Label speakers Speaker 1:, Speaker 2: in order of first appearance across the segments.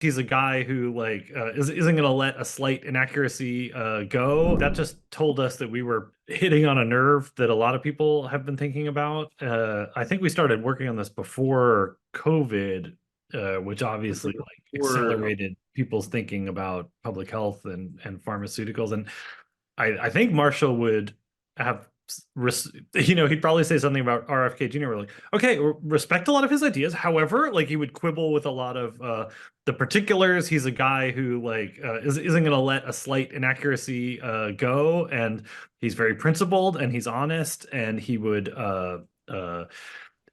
Speaker 1: he's a guy who like isn't going to let a slight inaccuracy go. That just told us that we were hitting on a nerve that a lot of people have been thinking about. I think we started working on this before COVID, which obviously like
Speaker 2: Or
Speaker 1: accelerated people's thinking about public health and pharmaceuticals. And I think Marshall would have, he'd probably say something about RFK Jr. We're like, okay, respect a lot of his ideas. However, like he would quibble with a lot of the particulars. He's a guy who like isn't going to let a slight inaccuracy go, and he's very principled and he's honest, and he would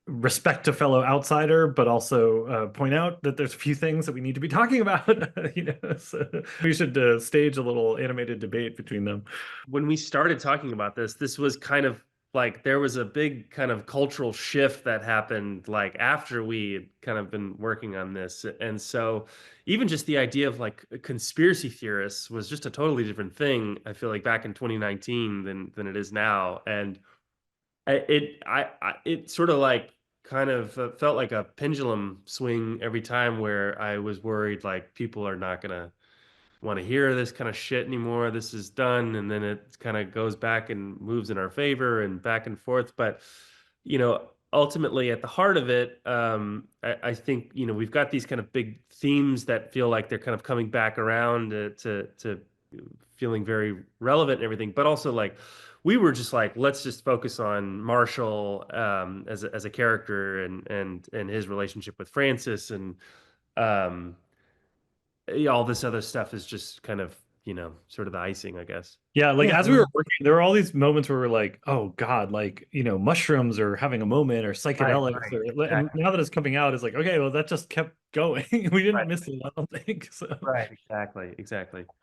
Speaker 1: respect a fellow outsider, but also point out that there's a few things that we need to be talking about. So we should stage a little animated debate between them.
Speaker 2: when we started talking about this was kind of like there was a big kind of cultural shift that happened like after we had kind of been working on this. And so even just the idea of like conspiracy theorists was just a totally different thing, I feel like back in 2019 than it is now. And it sort of like kind of felt like a pendulum swing every time where I was worried like people are not gonna want to hear this kind of shit anymore. This is done, and then it kind of goes back and moves in our favor and back and forth. But ultimately, at the heart of it, I think we've got these kind of big themes that feel like they're kind of coming back around to feeling very relevant and everything. But also, like we were just like, let's just focus on Marshall as a character and his relationship with Francis and um, yeah, all this other stuff is just kind of, sort of the icing, I guess.
Speaker 1: Yeah, like
Speaker 2: Yeah.
Speaker 1: as we were working, there were all these moments where we're like, "Oh God!" Like mushrooms are having a moment, or
Speaker 2: Right,
Speaker 1: psychedelics,
Speaker 2: right,
Speaker 1: or and
Speaker 2: exactly.
Speaker 1: now that it's coming out, it's like, okay, well, that just kept going. We didn't
Speaker 2: Right,
Speaker 1: miss it, I don't think so.
Speaker 2: right, exactly, exactly.